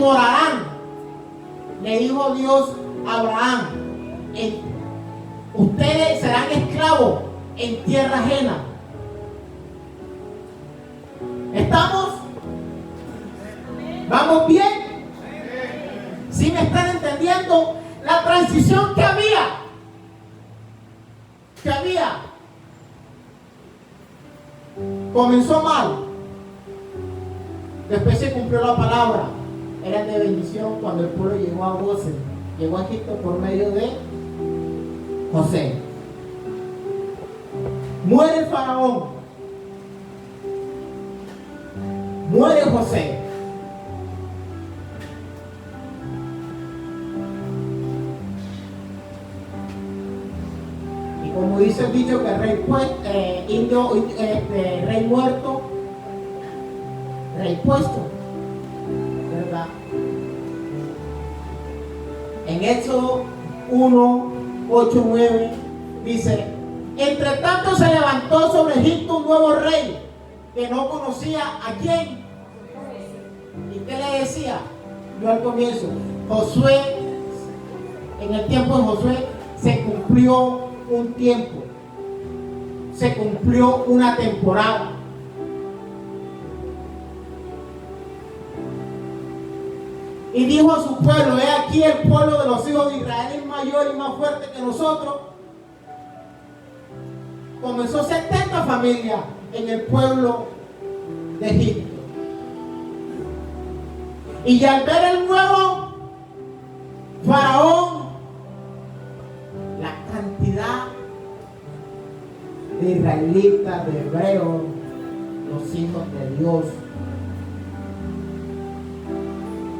morarán, le dijo Dios a Abraham, ustedes serán esclavos en tierra ajena. ¿Estamos? ¿Vamos bien? ¿Sí me están entendiendo? La transición que había. Comenzó mal. Después se cumplió la palabra. Era de bendición cuando el pueblo llegó a Gosén. Llegó a Egipto por medio de José. Muere el faraón. Muere José. Y como dice el dicho que el rey rey muerto, rey puesto, ¿verdad? En Éxodo 1, 8, 9 dice: entre tanto se levantó sobre Egipto un nuevo rey que no conocía a quién. ¿Y qué le decía? Yo al comienzo, Josué, en el tiempo de Josué se cumplió un tiempo, se cumplió una temporada. Y dijo a su pueblo: he aquí el pueblo de los hijos de Israel es mayor y más fuerte que nosotros. Comenzó 70 familias en el pueblo de Egipto. Y al ver el nuevo faraón, la cantidad de israelitas, de hebreos, los hijos de Dios,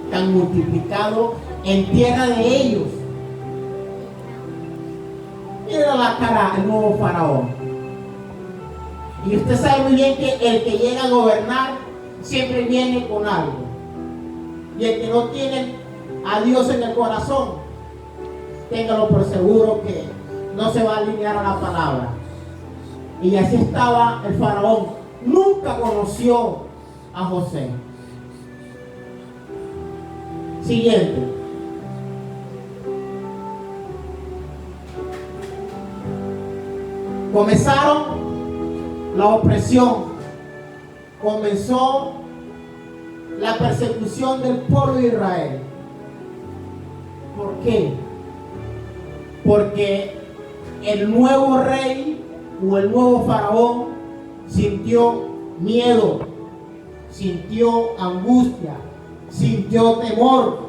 tan multiplicados en tierra de ellos. Mira la cara del nuevo faraón. Y usted sabe muy bien que el que llega a gobernar siempre viene con algo. Y el que no tiene a Dios en el corazón, téngalo por seguro que no se va a alinear a la palabra. Y así estaba el faraón. Nunca conoció a José. Siguiente. Comenzaron la opresión. Comenzó la persecución del pueblo de Israel. ¿Por qué? Porque el nuevo rey o el nuevo faraón sintió miedo, sintió angustia, sintió temor.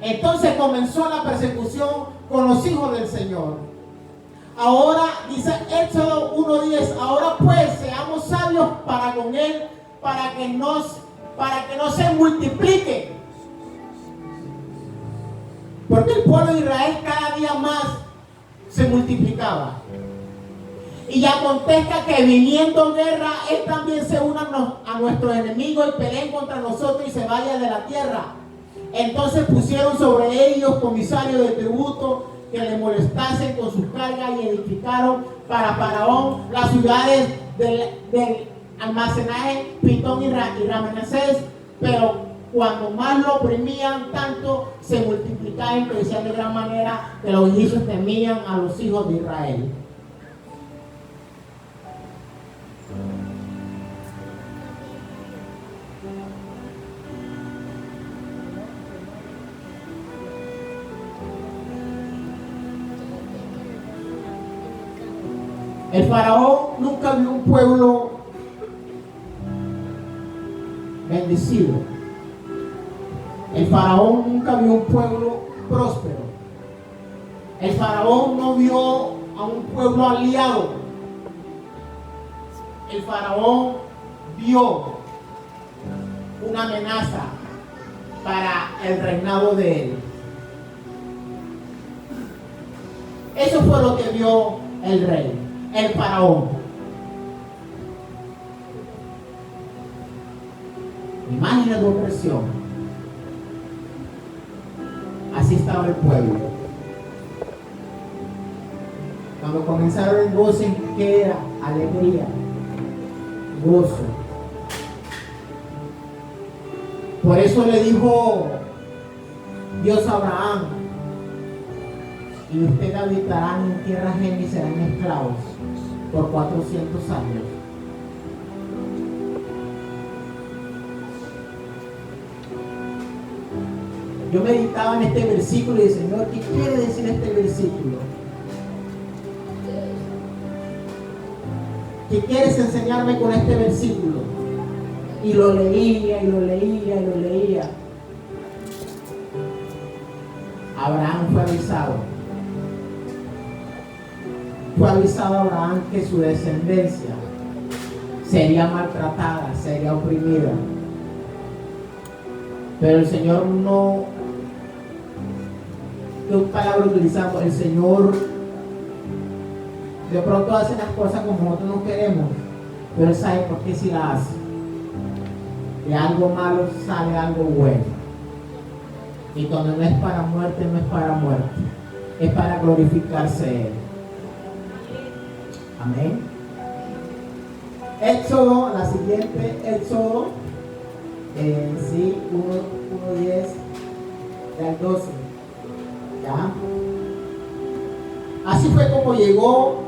Entonces comenzó la persecución con los hijos del Señor. Ahora dice Éxodo 1:10: ahora pues seamos sabios para con él, para que no se multiplique. Porque el pueblo de Israel cada día más se multiplicaba. Y acontezca que viniendo guerra, él también se una a nuestros enemigos y peleen contra nosotros y se vaya de la tierra. Entonces pusieron sobre ellos comisarios de tributo que le molestasen con sus cargas y edificaron para Faraón las ciudades del almacenaje Pitón y Ramenesés. Pero cuando más lo oprimían, tanto se multiplicaba y crecían de gran manera que los egipcios temían a los hijos de Israel. El faraón nunca vio un pueblo bendecido. El faraón nunca vio un pueblo próspero. El faraón no vio a un pueblo aliado. El faraón vio una amenaza para el reinado de él. Eso fue lo que vio el rey, el faraón. Imagen de opresión. Así estaba el pueblo. Cuando comenzaron el gozo, ¿qué era? Alegría, gozo. Por eso le dijo Dios a Abraham: y ustedes habitarán en tierra ajena y serán esclavos por 400 años. Yo meditaba en este versículo y dije: Señor, ¿qué quiere decir este versículo? ¿Qué quieres enseñarme con este versículo? Y lo leía, y lo leía, y lo leía. Abraham fue avisado. Fue avisado a Abraham que su descendencia sería maltratada, sería oprimida. Pero el Señor no, ¿qué palabra utilizamos? El Señor de pronto hace las cosas como nosotros no queremos, pero Él sabe por qué si la hace. De algo malo sale algo bueno. Y cuando no es para muerte, no es para muerte, es para glorificarse Él. Amén. Éxodo, la siguiente, Éxodo, sí, 1:10 al 12. ¿Ya? Así fue como llegó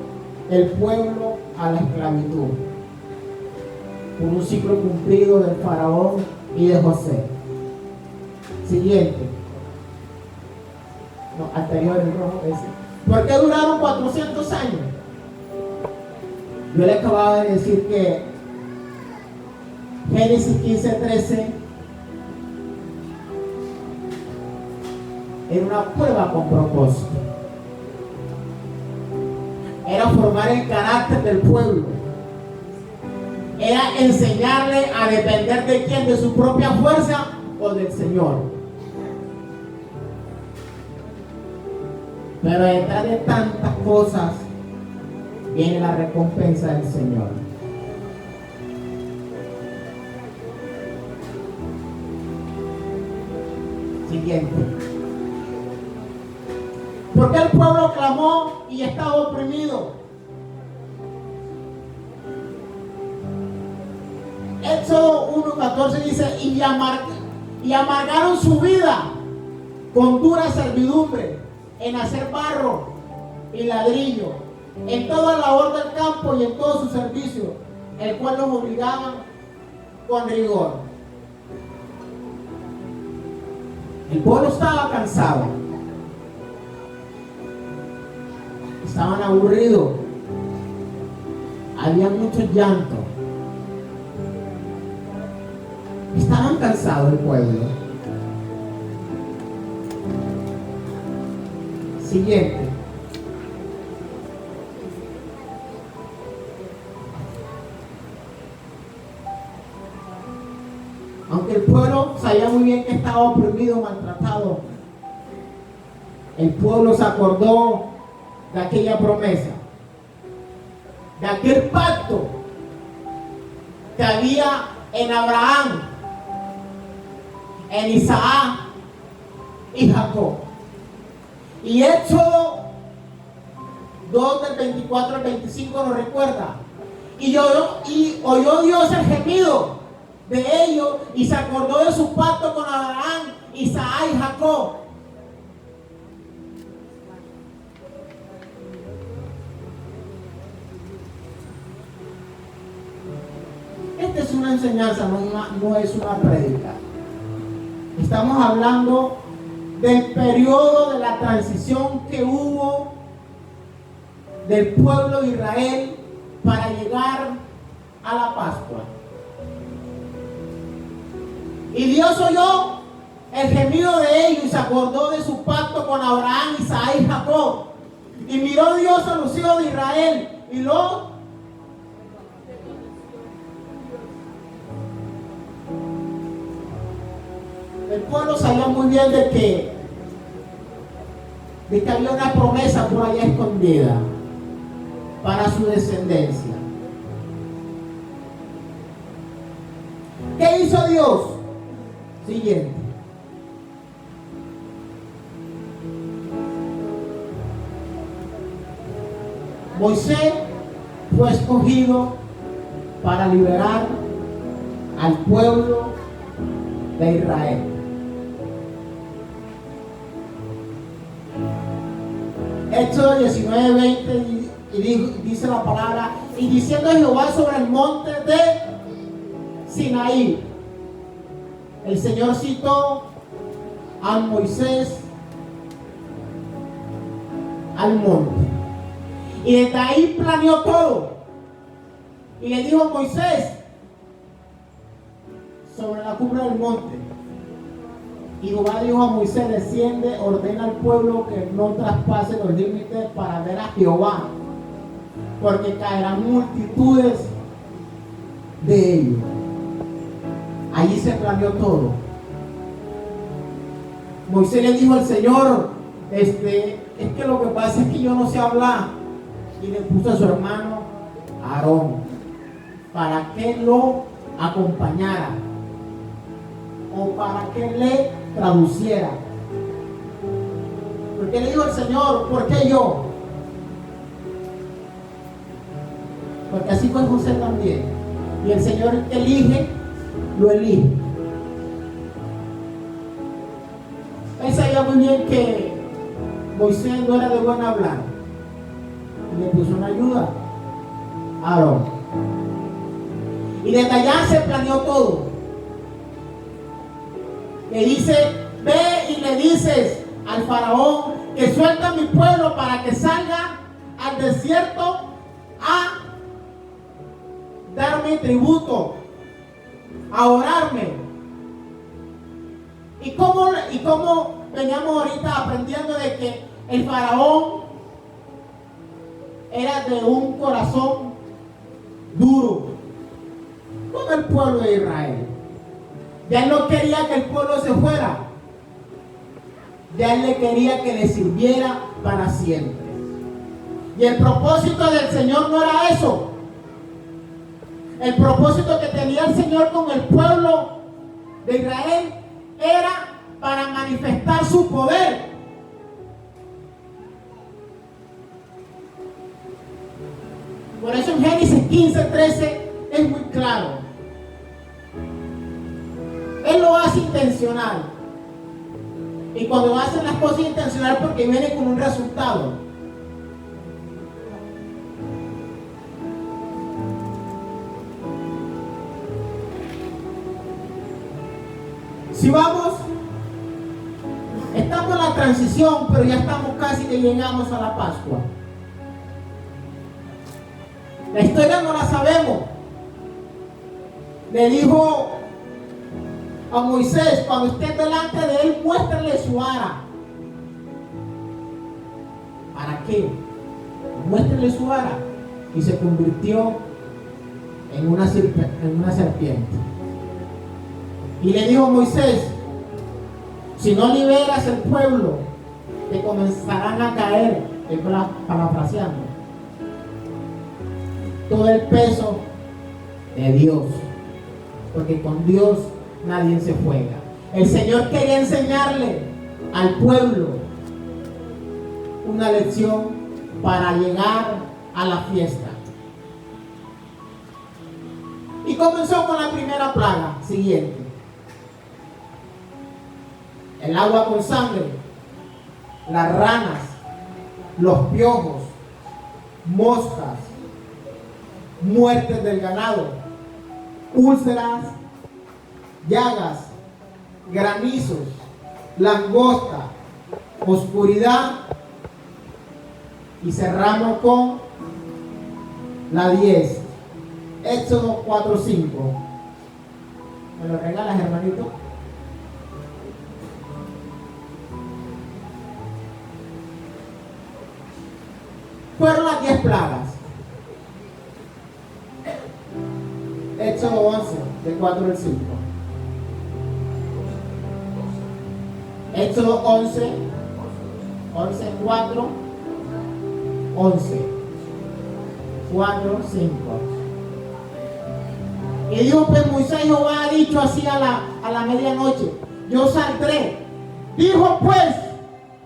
el pueblo a la esclavitud, por un ciclo cumplido del faraón y de José. Siguiente. No, anterior, el rojo ese. ¿Por qué duraron 400 años? Yo le acababa de decir que Génesis 15:13 era una prueba con propósito. Era formar el carácter del pueblo. Era enseñarle a depender de quién, de su propia fuerza o del Señor. Pero detrás de tantas cosas viene la recompensa del Señor. Siguiente. ¿Por qué el pueblo clamó y estaba oprimido? Éxodo 1:14 dice: y amargaron su vida con dura servidumbre, en hacer barro y ladrillo, en toda labor del campo y en todo su servicio, el cual los obligaban con rigor. El pueblo estaba cansado, estaban aburridos, había mucho llanto, estaban cansados el pueblo. Siguiente. Aunque el pueblo sabía muy bien que estaba oprimido, maltratado, el pueblo se acordó de aquella promesa, de aquel pacto que había en Abraham, en Isaac y Jacob. Y Éxodo 2 del 24 al 25 nos recuerda: y oyó Dios el gemido de ellos y se acordó de su pacto con Abraham, Isaac y Jacob. Esta es una enseñanza, no es una prédica. Estamos hablando del periodo de la transición que hubo del pueblo de Israel para llegar a la Pascua. Y Dios oyó el gemido de ellos y se acordó de su pacto con Abraham, Isaac y Jacob. Y miró Dios a los hijos de Israel y el pueblo sabía muy bien de que había una promesa por allá escondida para su descendencia. ¿Qué hizo Dios? Siguiente. Moisés fue escogido para liberar al pueblo de Israel. Éxodo 19:20 dice la palabra: y diciendo Jehová sobre el monte de Sinaí. El Señor citó a Moisés al monte. Y desde ahí planeó todo. Y le dijo a Moisés sobre la cumbre del monte. Y Jehová dijo a Moisés: desciende, ordena al pueblo que no traspase los límites para ver a Jehová, porque caerán multitudes de ellos. Allí se planeó todo. Moisés le dijo al Señor: es que lo que pasa es que yo no sé hablar. Y le puso a su hermano Aarón para que lo acompañara o para que le traduciera. Porque le dijo al Señor: ¿por qué yo? Porque así fue José también. Y el Señor elige, lo elige. Él sabía muy bien que Moisés no era de buen hablar. Y le puso una ayuda a Aarón. Y desde allá se planeó todo. Le dice: ve y le dices al faraón que suelta a mi pueblo para que salga al desierto a darme tributo, a orarme. Y cómo veníamos ahorita aprendiendo de que el faraón era de un corazón duro con el pueblo de Israel. Ya él no quería que el pueblo se fuera. Ya él le quería que le sirviera para siempre. Y el propósito del Señor no era eso. El propósito que tenía el Señor con el pueblo de Israel era para manifestar su poder. Por eso en Génesis 15:13 es muy claro. Él lo hace intencional. Y cuando hacen las cosas intencional, porque viene con un resultado. Si vamos, estamos en la transición, pero ya estamos casi que llegamos a la Pascua. La historia no la sabemos. Le dijo a Moisés: cuando esté delante de él, muéstrale su vara. ¿Para qué? Muéstrale su vara. Y se convirtió en una serpiente. Y le dijo a Moisés: si no liberas el pueblo, te comenzarán a caer, parafraseando, todo el peso de Dios, porque con Dios nadie se juega. El Señor quería enseñarle al pueblo una lección para llegar a la fiesta. Y comenzó con la primera plaga siguiente: el agua con sangre, las ranas, los piojos, moscas, muertes del ganado, úlceras, llagas, granizos, langosta, oscuridad. Y cerramos con la 10, Éxodo 4:5. ¿Me lo regalas, hermanito? Fueron las 10 plagas. Éxodo 11, del 4 al 5. Éxodo 11, 4, 11, 4, 5. Y dijo pues Moisés: Jehová ha dicho así a la medianoche: yo saldré. Dijo pues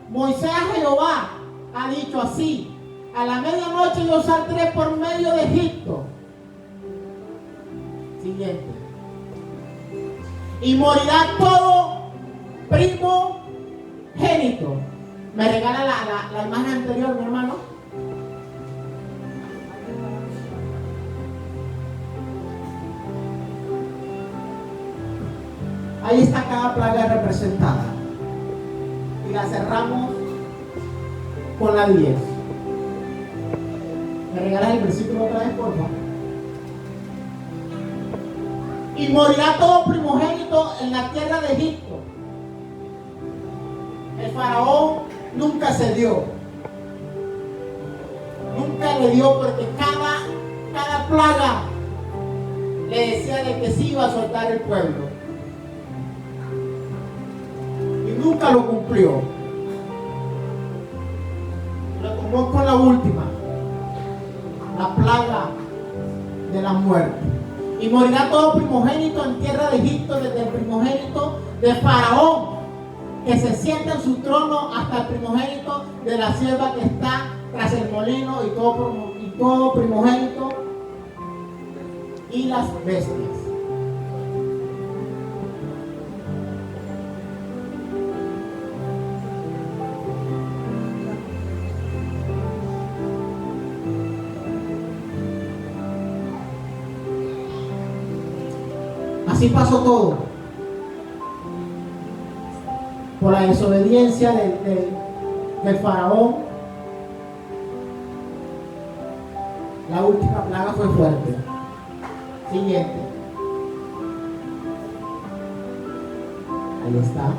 Moisés a Jehová: ha dicho así, a la medianoche yo saldré por medio de Egipto. Siguiente. Y morirá todo primogénito. ¿Me regala la imagen anterior, mi hermano? Ahí está cada plaga representada. Y la cerramos con la 10. ¿Me regalas el versículo otra vez, por favor? Y morirá todo primogénito en la tierra de Egipto. El faraón nunca cedió. Nunca le dio, porque cada plaga le decía de que sí iba a soltar el pueblo. Y nunca lo cumplió. Lo tomó con la última, la plaga de la muerte. Y morirá todo primogénito en tierra de Egipto, desde el primogénito de Faraón, que se sienta en su trono, hasta el primogénito de la sierva que está tras el molino, y todo primogénito, y las bestias. Así pasó todo. Por la desobediencia del faraón, la última plaga fue fuerte. Siguiente. Ahí está.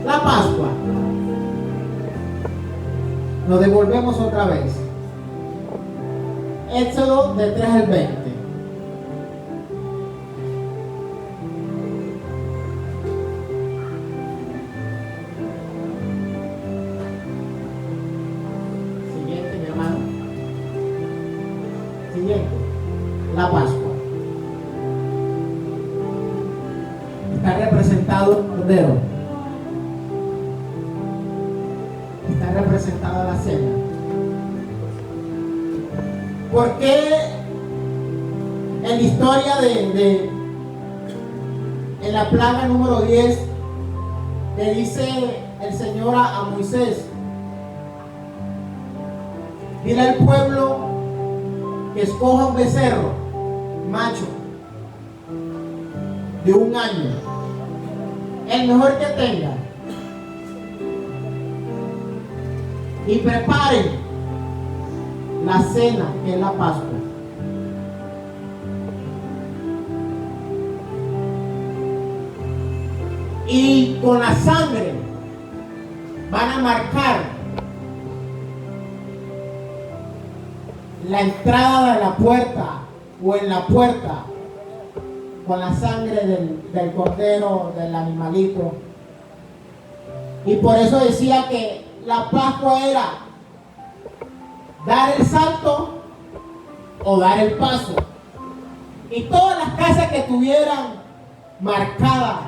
La Pascua. Nos devolvemos otra vez. Éxodo del 3 al 20. La Pascua. Está representado el cordero. Está representada la cena. ¿Por qué en la historia en la plaga número 10 le dice el Señor a Moisés: dile al pueblo que escoja un becerro macho de 1 año, el mejor que tenga, y preparen la cena, que es la Pascua? Y con la sangre van a marcar la entrada de la puerta, o en la puerta, con la sangre del cordero, del animalito. Y por eso decía que la Pascua era dar el salto o dar el paso. Y todas las casas que tuvieran marcadas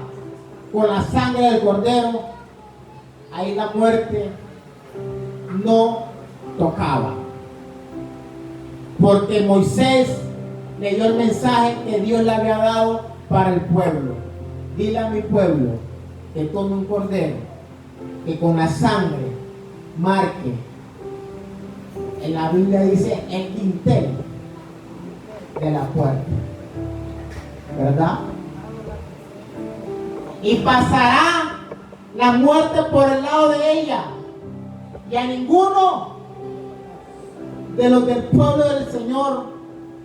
con la sangre del cordero, ahí la muerte no tocaba. Porque Moisés le dio el mensaje que Dios le había dado para el pueblo. Dile a mi pueblo que tome un cordero, que con la sangre marque. En la Biblia dice el dintel de la puerta, ¿verdad? Y pasará la muerte por el lado de ella, y a ninguno de los del pueblo del Señor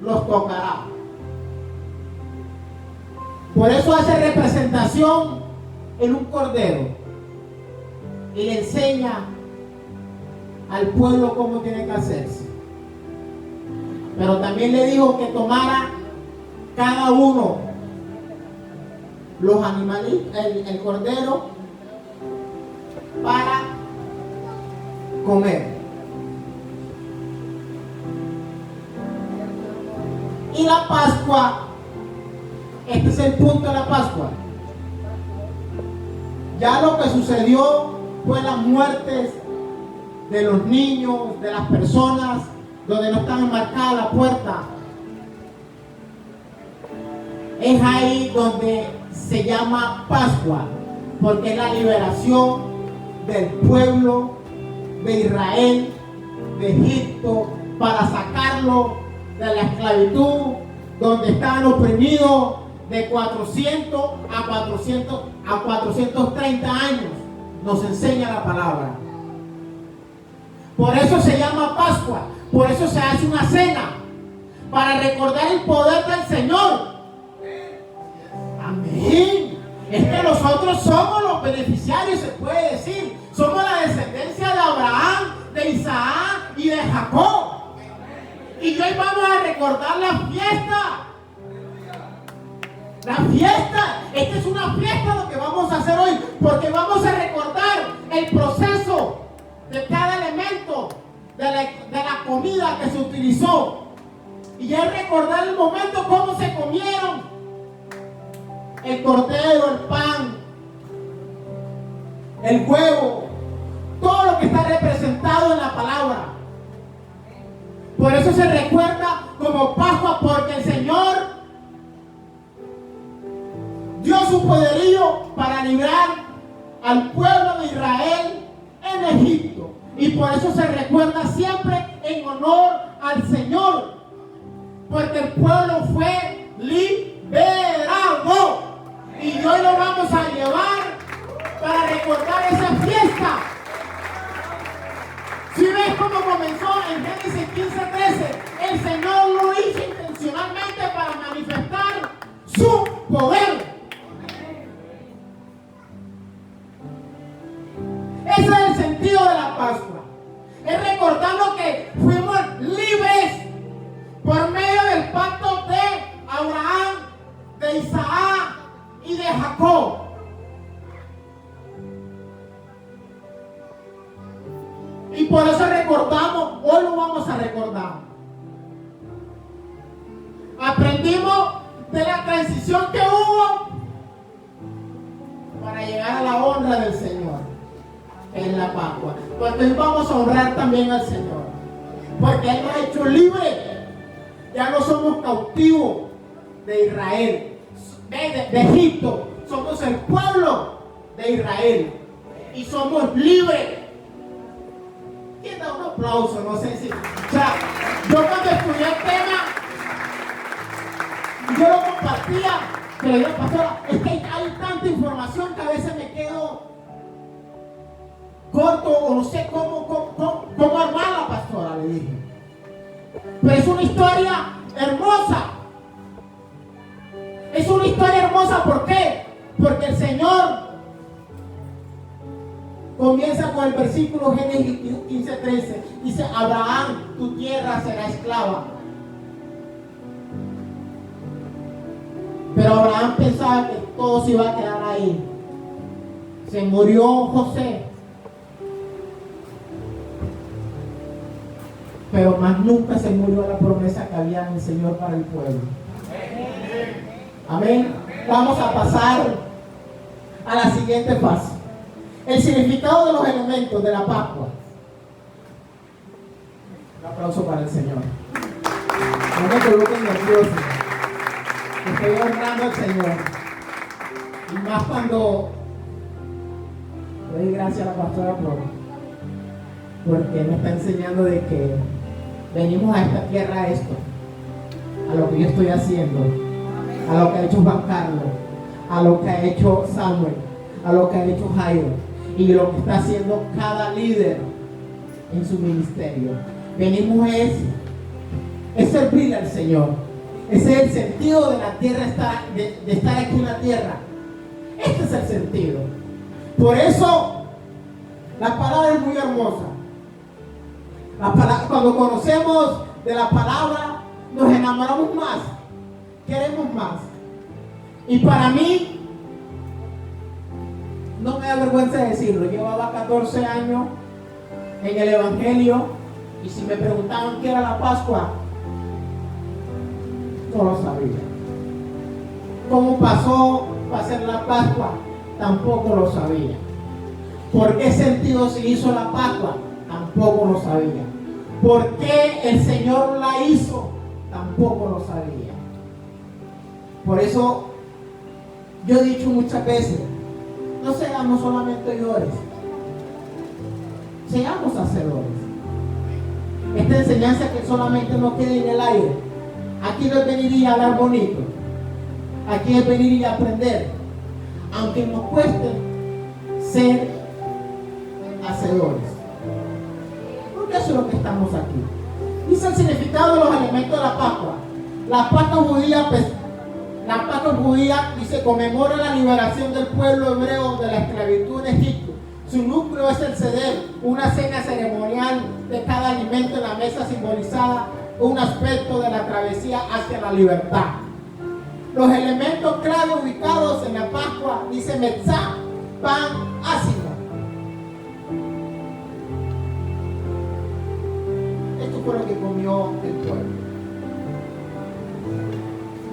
los tocará. Por eso hace representación en un cordero y le enseña al pueblo cómo tiene que hacerse. Pero también le dijo que tomara cada uno los animalitos, el cordero, para comer. Y la Pascua, este es el punto de la Pascua. Ya lo que sucedió fue las muertes de los niños, de las personas donde no estaba enmarcada la puerta. Es ahí donde se llama Pascua, porque es la liberación del pueblo de Israel, de Egipto, para sacarlo de la esclavitud, donde estaban oprimidos de 400 a 430 años. Nos enseña la palabra. Por eso se llama Pascua, por eso se hace una cena, para recordar el poder del Señor. Amén. Es que nosotros somos los beneficiarios, se puede decir. Somos la descendencia de Abraham, de Isaac y de Jacob. Y hoy vamos a recordar la fiesta. La fiesta. Esta es una fiesta lo que vamos a hacer hoy, porque vamos a recordar el proceso de cada elemento de la comida que se utilizó. Y es recordar el momento cómo se comieron el cordero, el pan, el huevo, todo lo que está representado en la palabra. Por eso se recuerda como Pascua, porque el Señor dio su poderío para librar al pueblo de Israel en Egipto. Y por eso se recuerda siempre en honor al Señor, porque el pueblo fue liberado. Y hoy lo vamos a llevar para recordar esa fiesta. Si ves cómo comenzó en Génesis 15:13, el Señor lo hizo intencionalmente para manifestar su poder. Ese es el sentido de la Pascua. Es recordando que fuimos libres por medio del pacto de Abraham, de Isaac y de Jacob. Y por eso recordamos, hoy lo vamos a recordar. Aprendimos de la transición que hubo para llegar a la honra del Señor en la Pascua. Porque hoy vamos a honrar también al Señor, porque Él nos ha hecho libres. Ya no somos cautivos de Israel, de Egipto. Somos el pueblo de Israel y somos libres. ¿Quién da un aplauso? No sé si. O sea, yo cuando estudié el tema, yo lo compartía, pero yo, pastora, es que hay tanta información que a veces me quedo corto o no sé cómo armar la pastora, le dije. Pero es una historia hermosa. Es una historia hermosa, ¿por qué? Porque el Señor comienza con el versículo Génesis 15:13. Dice: Abraham, tu tierra será esclava. Pero Abraham pensaba que todo se iba a quedar ahí. Se murió José, pero más nunca se murió la promesa que había en el Señor para el pueblo. Amén. Vamos a pasar a la siguiente fase. El significado de los elementos de la Pascua. Un aplauso para el Señor. No me coloquen nervioso. Estoy honrando al Señor. Y más cuando doy gracias a la pastora porque me está enseñando de que venimos a esta tierra a esto, a lo que yo estoy haciendo, a lo que ha hecho Juan Carlos, a lo que ha hecho Samuel, a lo que ha hecho Jairo y lo que está haciendo cada líder en su ministerio. Venimos es servir al Señor. Ese es el sentido de la tierra, de estar aquí en la tierra. Este es el sentido. Por eso la palabra es muy hermosa. Cuando conocemos de la palabra, nos enamoramos más, queremos más. Y para mí, no me da vergüenza decirlo, llevaba 14 años en el Evangelio, y si me preguntaban qué era la Pascua, no lo sabía. ¿Cómo pasó para hacer la Pascua? Tampoco lo sabía. ¿Por qué sentido se hizo la Pascua? Tampoco lo sabía. ¿Por qué el Señor la hizo? Tampoco lo sabía. Por eso yo he dicho muchas veces, no seamos solamente oidores, seamos hacedores. Esta enseñanza que solamente no quede en el aire. Aquí no es venir y hablar bonito. Aquí es venir y aprender. Aunque nos cueste ser hacedores. Porque eso es lo que estamos aquí. Dice el significado de los elementos de la Pascua. La Pascua judía dice conmemora la liberación del pueblo hebreo de la esclavitud en Egipto. Su núcleo es el ceder, una cena ceremonial de cada alimento en la mesa simbolizada un aspecto de la travesía hacia la libertad. Los elementos clave ubicados en la Pascua dice metzá, pan ácido. Esto fue lo que comió el pueblo.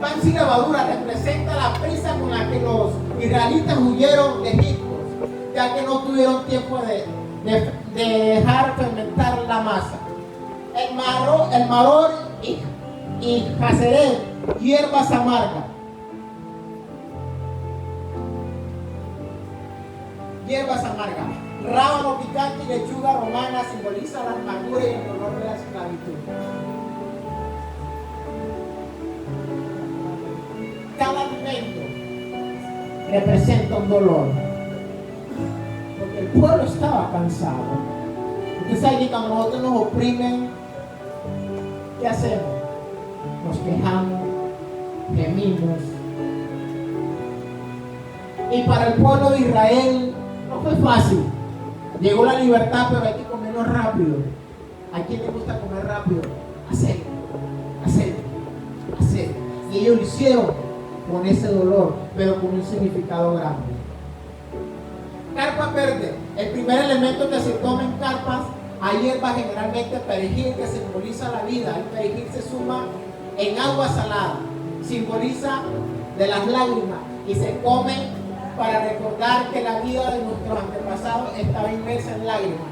Pan sin levadura representa la prisa con la que los israelitas huyeron de Egipto, ya que no tuvieron tiempo de dejar fermentar la masa. El maror y jazeret, hierbas amargas. Hierbas amargas. Rábano picante y lechuga romana simboliza la amargura y el dolor de la esclavitud. Cada alimento representa un dolor. Porque el pueblo estaba cansado. Usted sabe que cuando nosotros nos oprimen, ¿qué hacemos? Nos quejamos, gemimos. Y para el pueblo de Israel no fue fácil. Llegó la libertad, pero hay que comerlo rápido. ¿A quién le gusta comer rápido? Hacerlo. Y ellos lo hicieron con ese dolor, pero con un significado grande. Carpas verdes. El primer elemento que se toma en carpas, hay hierba generalmente perejil, que simboliza la vida. El perejil se suma en agua salada, simboliza de las lágrimas, y se come para recordar que la vida de nuestros antepasados estaba inmersa en lágrimas.